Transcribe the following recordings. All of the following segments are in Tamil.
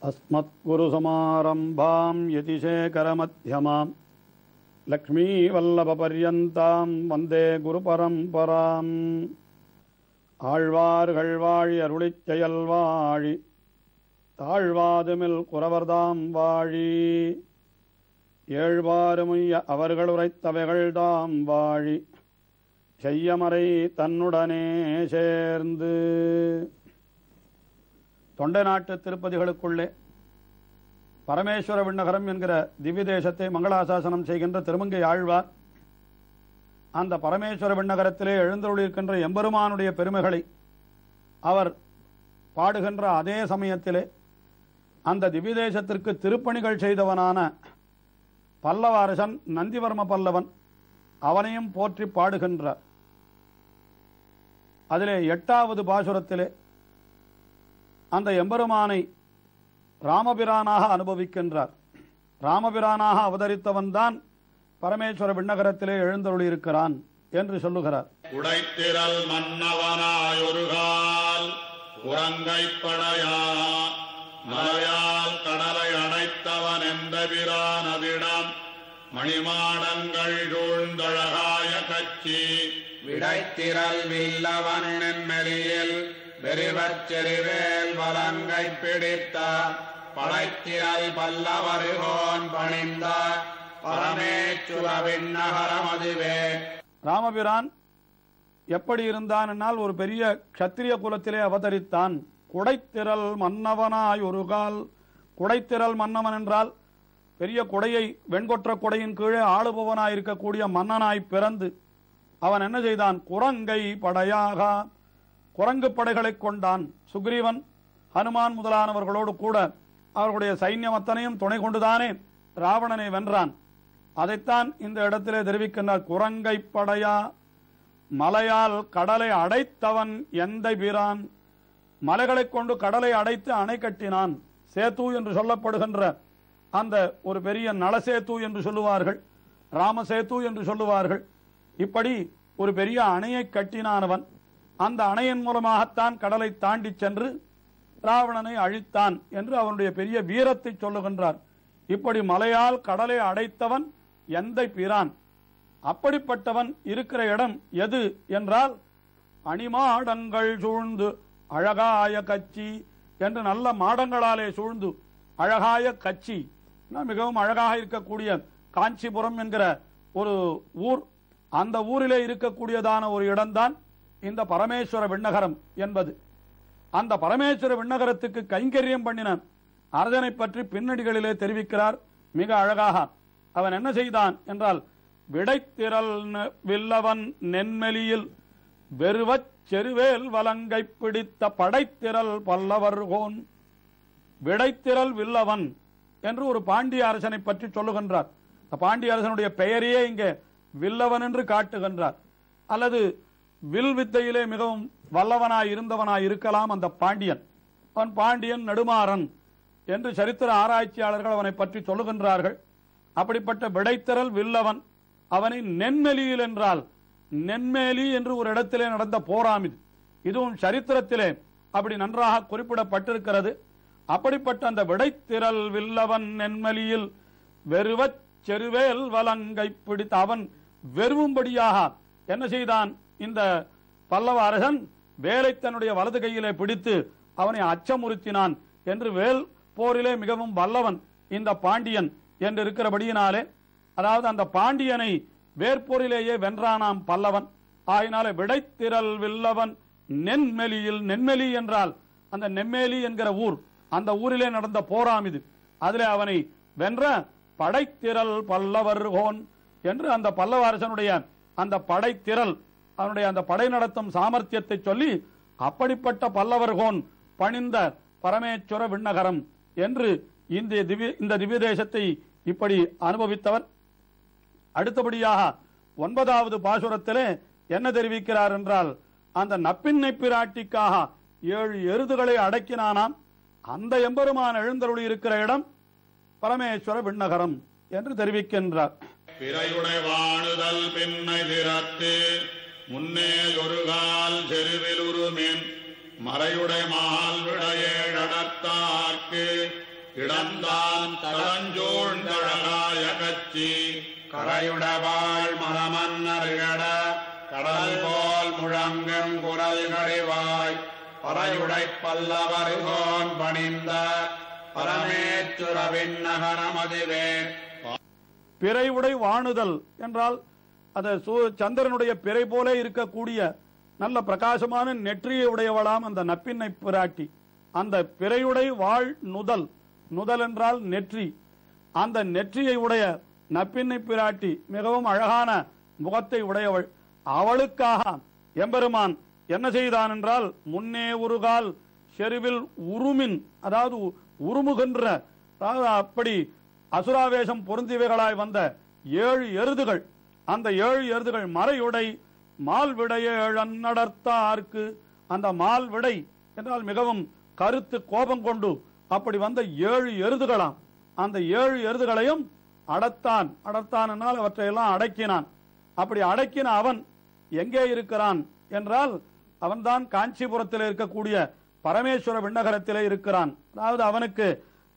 अस्मत्गुरुसमारम्भां यतिशेखरमध्यमां लक्ष्मीवल्लभपर्यन्तां वन्दे गुरुपरम्पराम् ஆழ்வார்கள் வாழி அருளிச் செயல் வாழி தாழ்வாதுமில் குறவர்தாம் வாழி ஏழ்வாறுமுய்ய அவர்கள் உரைத்தவைகள்தாம் வாழி செய்யமறை தன்னுடனே சேர்ந்து. தொண்டை நாட்டு திருப்பதிகளுக்குள்ளே பரமேஸ்வர விண்ணகரம் என்கிற திவ்ய தேசத்தை மங்களாசாசனம் செய்கின்ற திருமங்கை ஆழ்வார் அந்த பரமேஸ்வர விண்ணகரத்திலே எழுந்தருளிருக்கின்ற எம்பெருமானுடைய பெருமைகளை அவர் பாடுகின்ற அதே சமயத்திலே அந்த திவ்ய தேசத்திற்கு திருப்பணிகள் செய்தவனான பல்லவ அரசன் நந்திவர்ம பல்லவன் அவனையும் போற்றி பாடுகின்றார். அதிலே 8வது பாசுரத்திலே அந்த எம்பெருமானை ராமபிரானாக அனுபவிக்கின்றார். ராமபிரானாக அவதரித்தவன் தான் பரமேஸ்வர விண்ணகரத்திலே எழுந்தருளியிருக்கிறான் என்று சொல்லுகிறார். உடைத்திரல் மன்னவனாயொருகால் உறங்கைப்படையா மலையால் கடலை அடைத்தவன் எந்த பிரானவிடம் மணிமாடங்கள் சூழ்ந்தழகாய கட்சி விடைத்திரல் வில்லவன் நென்மெலியில் வெறிவச் செறிவேல் வலங்கை பிடித்த படைத்திரல் பல்லவருகோன் பணிந்த பரமேச்சுர விண்ணகரமதுவே. ராமபிரான் எப்படி இருந்தான் என்னால் ஒரு பெரிய க்ஷத்திரிய குலத்திலே அவதரித்தான். குடைத்திரல் மன்னவனாய் ஒரு கால். குடைத்திரல் மன்னவன் என்றால் பெரிய கொடையை வெண்கொற்ற கொடையின் கீழே ஆளுபவனாய் இருக்கக்கூடிய மன்னனாய் பிறந்து அவன் என்ன செய்தான்? குரங்கை படையாக குரங்கு படைகளை கொண்டான். சுக்ரீவன் ஹனுமான் முதலானவர்களோடு கூட அவர்களுடைய சைன்யம் அத்தனையும் துணை கொண்டுதானே ராவணனை வென்றான். அதைத்தான் இந்த இடத்திலே தெரிவிக்கின்றார். குரங்கை படையா மலையால் கடலை அடைத்தவன் எந்தை பிரான். மலைகளை கொண்டு கடலை அடைத்து அணை கட்டினான். சேத்து என்று சொல்லப்படுகின்ற அந்த ஒரு பெரிய நலசேத்து என்று சொல்லுவார்கள், ராமசேத்து என்று சொல்லுவார்கள். இப்படி ஒரு பெரிய அணையை கட்டினானவன். அந்த அணையின் மூலமாகத்தான் கடலை தாண்டி சென்று ராவணனை அழித்தான் என்று அவனுடைய பெரிய வீரத்தை சொல்லுகின்றார். இப்படி மலையால் கடலை அடைத்தவன் எந்தை பிரான். அப்படிப்பட்டவன் இருக்கிற இடம் எது என்றால் அணிமாடங்கள் சூழ்ந்து அழகாய கட்சி என்று நல்ல மாடங்களாலே சூழ்ந்து அழகாய கட்சி மிகவும் அழகாக இருக்கக்கூடிய காஞ்சிபுரம் என்கிற ஒரு ஊர். அந்த ஊரிலே இருக்கக்கூடியதான ஒரு இடம்தான் இந்த பரமேஸ்வர விண்ணகரம் என்பது. அந்த பரமேஸ்வர விண்ணகரத்துக்கு கைங்கரியம் பண்ணின அரசனை பற்றி பின்னடிகளிலே தெரிவிக்கிறார் மிக அழகாக. அவன் என்ன செய்தான் என்றால் விடைத்திரல் வில்லவன் நென்மெலியில் வெறுவச் செருவேல் வலங்கை பிடித்த படைத்திரல் பல்லவர்கோன். விடைத்திரல் வில்லவன் என்று ஒரு பாண்டிய அரசனை பற்றி சொல்லுகின்றார். பாண்டிய அரசனுடைய பெயரையே இங்கே வில்லவன் என்று காட்டுகின்றார். அல்லது வில் வித்தையிலே மிகவும் வல்லவனாய் இருந்தவனாய் இருக்கலாம் அந்த பாண்டியன். அவன் பாண்டியன் நெடுமாறன் என்று சரித்திர ஆராய்ச்சியாளர்கள் அவனை பற்றி சொல்லுகின்றார்கள். அப்படிப்பட்ட விடைத்திரல் வில்லவன். அவனை நென்மெலியில் என்றால் நென்மேலி என்று ஒரு இடத்திலே நடந்த போராம் இது. இதுவும் சரித்திரத்திலே அப்படி நன்றாக குறிப்பிடப்பட்டிருக்கிறது. அப்படிப்பட்ட அந்த விடைத்திரல் வில்லவன் நென்மலியில் வெறுவச் செருவேல் வலங்கை பிடித்த அவன் வெறுவும்படியாக என்ன செய்தான்? இந்த பல்லவ அரசன் வேலை தன்னுடைய வலது கையிலே பிடித்து அவனை அச்சமுறுத்தினான் என்று வேல் போரிலே மிகவும் வல்லவன் இந்த பாண்டியன் என்று இருக்கிறபடியினாலே, அதாவது அந்த பாண்டியனை வேற்போரிலேயே வென்றானாம் பல்லவன். ஆகினாலே விடைத்திரல் வில்லவன் நென்மெலியில். நென்மெலி என்றால் அந்த நெம்மேலி என்கிற ஊர். அந்த ஊரிலே நடந்த போராம் இது. அதிலே அவனை வென்ற படைத்திரல் பல்லவர்கோன் என்று அந்த பல்லவ அரசனுடைய அந்த படைத்திரல் அவனுடைய அந்த படை நடத்தும் சாமர்த்தியத்தை சொல்லி அப்படிப்பட்ட பல்லவர்கோன் பணிந்த பரமேஸ்வர விண்ணகரம் என்று இந்த திவ்ய தேசத்தை இப்படி அனுபவித்தவர். அடுத்தபடியாக 9வது பாசுரத்திலே என்ன தெரிவிக்கிறார் என்றால் அந்த நப்பின்னை பிராட்டிக்காக 7 எருதுகளை அடக்கினானாம். அந்த எம்பெருமான் எழுந்தருளி இருக்கிற இடம் பரமேஸ்வர விண்ணகரம் என்று தெரிவிக்கின்றார். பிறையுடை வாணுதல் பின்னை திறத்து முன்னே ஒரு கால் செருவில் உருமின் மறையுடை மால் விடையேழடத்தார்க்கு இடந்தான் தடஞ்சூழ்ந்தழகாய கச்சி கரையுடவாள் மரமன்னர்கட கடல் போல் முழங்கும் குரல் கடிவாய் பறையுடை பல்லவர்கோன் பணிந்த பரமேச்சுர விண்ணகரமதிவே. பிறை உடை வாணுதல் என்றால் அது சந்திரனுடைய பிறை போல இருக்கக்கூடிய நல்ல பிரகாசமான நெற்றியை உடையவளாம் அந்த நப்பின்னை பிராட்டி. அந்த பிறையுடை வாழ் நுதல், நுதல் என்றால் நெற்றி, அந்த நெற்றியை உடைய நப்பின்னை பிராட்டி மிகவும் அழகான முகத்தை உடையவள். அவளுக்காக எம்பெருமான் என்ன செய்தான் என்றால், முன்னே ஒரு கால் செருவில் உருமின், அதாவது உருமுகின்ற, அதாவது அப்படி அசுராவேசம் பொருந்தியவைகளாய் வந்த 7 எருதுகள், அந்த 7 எருதுகள் மறையுடை மால்விடைய நடத்தார்க்கு, அந்த மால்விடை என்றால் மிகவும் கருத்து கோபம் கொண்டு அப்படி வந்த 7 எருதுகளாம். அந்த 7 எருதுகளையும் அடத்தான், அடத்தான் அவற்றையெல்லாம் அடக்கினான். அப்படி அடக்கின அவன் எங்கே இருக்கிறான் என்றால், அவன்தான் காஞ்சிபுரத்தில் இருக்கக்கூடிய பரமேஸ்வர விண்ணகரத்திலே இருக்கிறான். அதாவது அவனுக்கு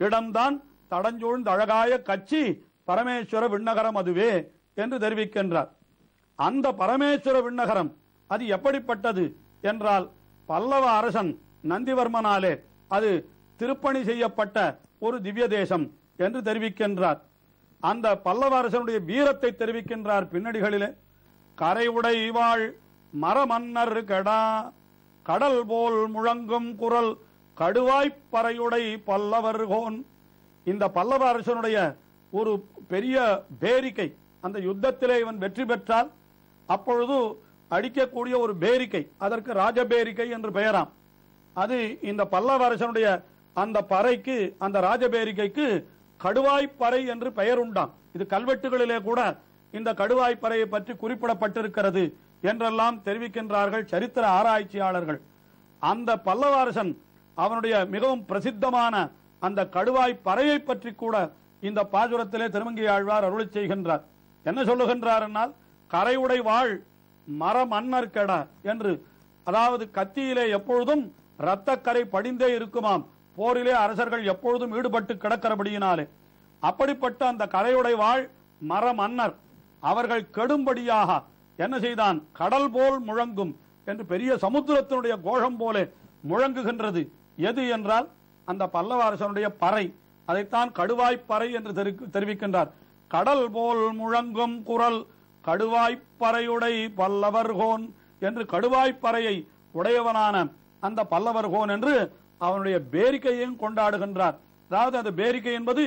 இடம்தான் தடஞ்சூழ்ந்த அழகாய கட்சி பரமேஸ்வர விண்ணகரம் அதுவே என்று தெரிவிக்கின்றார். அந்த பரமேஸ்வர விண்ணகரம் அது எப்படிப்பட்டது என்றால், பல்லவ அரசன் நந்திவர்மனாலே அது திருப்பணி செய்யப்பட்ட ஒரு திவ்ய தேசம் என்று தெரிவிக்கின்றார். அந்த பல்லவ அரசனுடைய வீரத்தை தெரிவிக்கின்றார் பின்னடிகளிலே. கரை உடை வாழ் மரமன்னர் கெடா கடல் போல் முழங்கும் குரல் கடுவாய்ப்பறையுடை பல்லவர்கோன். இந்த பல்லவ அரசனுடைய ஒரு பெரிய பேரிக்கை, அந்த யுத்தத்திலே இவன் வெற்றி பெற்றால் அப்பொழுது அடிக்கக்கூடிய ஒரு பேரிக்கை, அதற்கு ராஜபேரிக்கை என்று பெயராம். அது இந்த பல்லவ அரசனுடைய அந்த பறைக்கு, அந்த ராஜபேரிக்கைக்கு கடுவாய்ப்பறை என்று பெயர் உண்டாம். இது கல்வெட்டுகளிலே கூட இந்த கடுவாய்ப்பறையை பற்றி குறிப்பிடப்பட்டிருக்கிறது என்றெல்லாம் தெரிவிக்கின்றார்கள் சரித்திர ஆராய்ச்சியாளர்கள். அந்த பல்லவ அரசன் அவனுடைய மிகவும் பிரசித்தமான அந்த கடுவாய்ப்பறையை பற்றி கூட இந்த பாசுரத்திலே திருமங்கை ஆழ்வார் அருளி செய்கின்றார். என்ன சொல்லுகின்றார் என்னால், கரையுடை வாழ் மர மன்னர் கெட என்று, அதாவது கத்தியிலே எப்பொழுதும் இரத்தக்கரை படிந்தே இருக்குமாம், போரிலே அரசர்கள் எப்பொழுதும் ஈடுபட்டு கிடக்கிறபடியினாலே. அப்படிப்பட்ட அந்த கரையுடை வாழ் மர மன்னர் அவர்கள் கெடும்படியாக என்ன செய்தான், கடல் போல் முழங்கும் என்று பெரிய சமுத்திரத்தினுடைய கோஷம் போல முழங்குகின்றது. எது என்றால் அந்த பல்லவ அரசனுடைய பறை, அதைத்தான் கடுவாய்ப்பறை என்று தெரிவிக்கின்றார். கடல் போல் முழங்கும் குரல் கடுவாய்ப்பறையுடை பல்லவர்கோன் என்று, கடுவாய்ப்பறையை உடையவனான அந்த பல்லவர்கோன் என்று அவனுடைய பேரிக்கையையும் கொண்டாடுகின்றார். அதாவது அந்த பேரிக்கை என்பது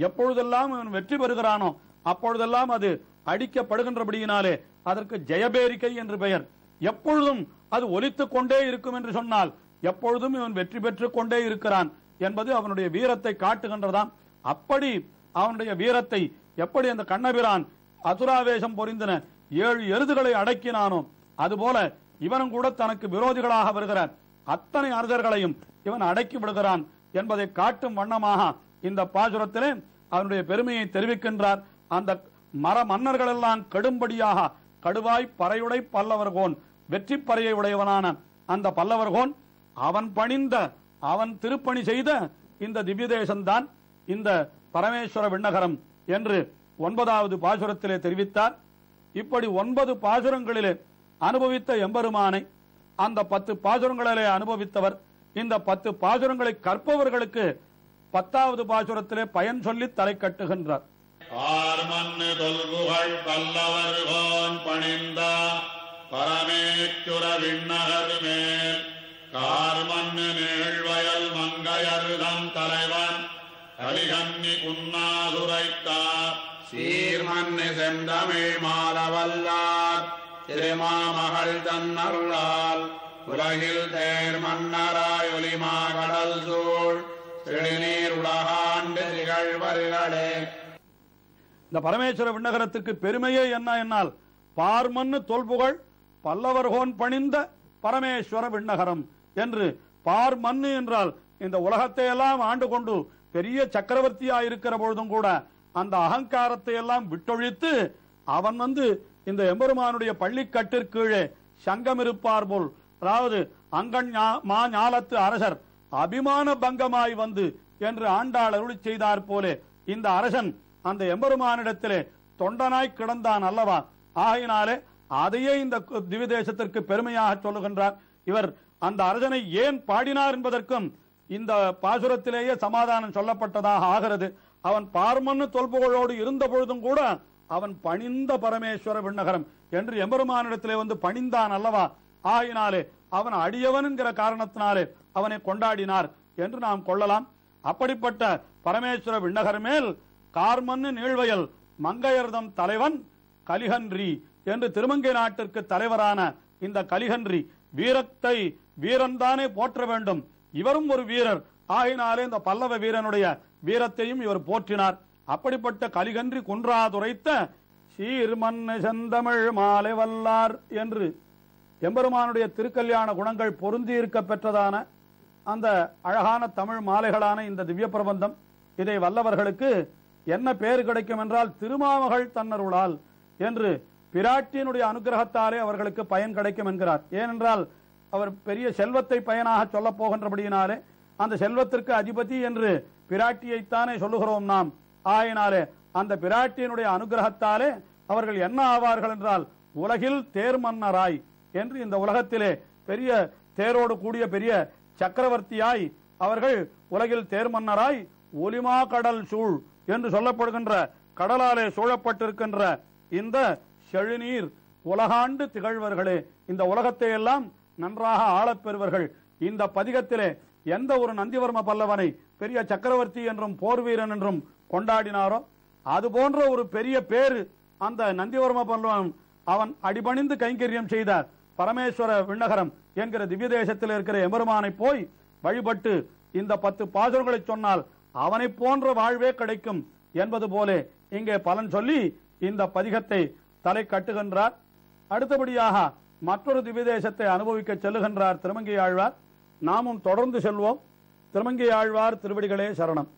எப்பொழுதெல்லாம் அவன் வெற்றி பெறுகிறானோ அப்பொழுதெல்லாம் அது அடிக்கப்படுகின்றபடியினாலே அதற்கு ஜெயபேரிக்கை என்று பெயர். எப்பொழுதும் அது ஒலித்துக் கொண்டே இருக்கும் என்று சொன்னால் எப்பொழுதும் இவன் வெற்றி பெற்றுக் கொண்டே இருக்கிறான் என்பது அவனுடைய வீரத்தை காட்டுகின்றதாம். அப்படி அவனுடைய வீரத்தை எப்படி அந்த கண்ணபிரான் அசுராவேசம் பொறிந்தன 7 எருதுகளை அடக்கினானோ அதுபோல இவனும் கூட தனக்கு விரோதிகளாக வருகிறார் அத்தனை அரசர்களையும் இவன் அடக்கி விடுகிறான் என்பதை காட்டும் வண்ணமாக இந்த பாசுரத்திலே அவனுடைய பெருமையை தெரிவிக்கின்றார். அந்த மர மன்னர்கள் எல்லாம் கெடும்படியாக கடுவாய் பறையுடை பல்லவர்கோன், வெற்றி பறையை உடையவனான அந்த பல்லவர்கோன் அவன் பணிந்த, அவன் திருப்பணி செய்த இந்த திவ்ய தேசம்தான் இந்த பரமேஸ்வர விண்ணகரம் என்று 9வது பாசுரத்திலே தெரிவித்தார். இப்படி 9 பாசுரங்களிலே அனுபவித்த எம்பெருமானை அந்த 10 பாசுரங்களிலே அனுபவித்தவர் இந்த 10 பாசுரங்களை கற்பவர்களுக்கு 10வது பாசுரத்திலே பயன் சொல்லி தலை கட்டுகின்றார். ஆர்மன்னு தொல்புகழ் பல்லவர்கோன் பணிந்த பரமேச்சுர விண்ணகர் மேல் கார்மன்னு நீழ்வயல் மங்கையருதம் தலைவன் கலிகன்னி உண்ணாதுரைத்தார் சீர்மன்னு செந்தமிழ் மாலவல்லார் திருமாமகள் தன்னருளால் உலகில் தேர் மன்னராய் ஒலிமா கடல் சூழ் திருநீர் உலகாண்டு திகழ்வர்களே. இந்த பரமேஸ்வர விண்ணகரத்துக்கு பெருமையே என்ன என்னால், பார்மன்னு தொல்புகழ் பல்லவர்கோன் பணிந்த பரமேஸ்வர விண்ணகரம் என்று. பார்மன்னு என்றால் இந்த உலகத்தை எல்லாம் ஆண்டு கொண்டு பெரிய சக்கரவர்த்தியா இருக்கிற பொழுதும் கூட அந்த அகங்காரத்தை எல்லாம் விட்டொழித்து அவன் இந்த எம்பெருமானுடைய பள்ளிக்கட்டிற்கீழே சங்கம் இருப்பார் போல், அதாவது அங்கன் மா ஞாலத்து அரசர் அபிமான பங்கமாய் வந்து என்று ஆண்டாள் அருளி செய்தார் போலே இந்த அரசன் அந்த எம்பெருமானிடத்திலே தொண்டனாய் கிடந்தான் அல்லவா? ஆகினாலே அதையே இந்த திவ்ய தேசத்திற்கு பெருமையாக சொல்லுகின்றார். இவர் அந்த அரசனை ஏன் பாடினார் என்பதற்கும் இந்த பாசுரத்திலேயே சமாதானம் சொல்லப்பட்டதாக ஆகிறது. அவன் பார்மன்னு தொல்புகழோடு இருந்த பொழுதும் கூட அவன் பணிந்த பரமேஸ்வர விண்ணகரம் என்று எம்பெருமானிடத்திலே வந்து பணிந்தான் அல்லவா? ஆகினாலே அவன் அடியவன் என்கிற காரணத்தினாலே அவனை கொண்டாடினார் என்று நாம் கொள்ளலாம். அப்படிப்பட்ட பரமேஸ்வர விண்ணகர் மேல் கார்மன்னு நீழ்வயல் மங்கையர்தம் தலைவன் கலிகன்றி என்று திருமங்கை நாட்டிற்கு தலைவரான இந்த கலிகன்றி வீரத்தை வீரன்தானே போற்ற வேண்டும். இவரும் ஒரு வீரர் ஆகினாலே இந்த பல்லவ வீரனுடைய வீரத்தையும் இவர் போற்றினார். அப்படிப்பட்ட கலிகன்றி குன்றாதுரைத்த சீர்மன்னு செந்தமிழ் மாலை வல்லார் என்று எம்பெருமானுடைய திருக்கல்யாண குணங்கள் பொருந்தி இருக்க பெற்றதான அந்த அழகான தமிழ் மாலைகளான இந்த திவ்ய பிரபந்தம். இதை வல்லவர்களுக்கு என்ன பேர் கிடைக்கும் என்றால் திருமாமகள் தன்னருளால் என்று பிராட்டியினுடைய அனுகிரகத்தாலே அவர்களுக்கு பயன் கிடைக்கும் என்கிறார். ஏனென்றால் அவர் பெரிய செல்வத்தை பயனாக சொல்ல போகின்றபடியினாலே அந்த செல்வத்திற்கு அதிபதி என்று பிராட்டியைத்தானே சொல்லுகிறோம் நாம். ஆயினாலே அந்த பிராட்டியினுடைய அனுகிரகத்தாலே அவர்கள் என்ன ஆவார்கள் என்றால் உலகில் தேர் மன்னராய் என்று இந்த உலகத்திலே பெரிய தேரோடு கூடிய பெரிய சக்கரவர்த்தியாய் அவர்கள் உலகில் தேர் மன்னராய் ஒலிமா கடல் சூழ் என்று சொல்லப்படுகின்ற கடலாலே சூழப்பட்டிருக்கின்ற இந்த செழுநீர் உலகாண்டு திகழ்வர்களே, இந்த உலகத்தை எல்லாம் நன்றாக ஆளப்பெறுவர்கள். இந்த பதிகத்திலே எந்த ஒரு நந்திவர்ம பல்லவனை பெரிய சக்கரவர்த்தி என்றும் போர் வீரன் என்றும் கொண்டாடினாரோ அது போன்ற ஒரு பெரிய பேரு அந்த நந்திவர்ம பல்லவன் அவன் அடிபணிந்து கைங்கரியம் செய்தார். பரமேஸ்வர விண்ணகரம் என்கிற திவ்ய தேசத்தில் இருக்கிற எம்பெருமானை போய் வழிபட்டு இந்த 10 பாசுரங்களை சொன்னால் அவனை போன்ற வாழ்வே கிடைக்கும் என்பது போலே இங்கே பலன் சொல்லி இந்த பதிகத்தை தலை கட்டுகின்றார். அடுத்தபடியாக மற்றொரு திவ்ய தேசத்தை அனுபவிக்க செல்லுகின்றார் திருமங்கை ஆழ்வார். நாமும் தொடர்ந்து செல்வோம். திருமங்கை ஆழ்வார் திருவடிகளே சரணம்.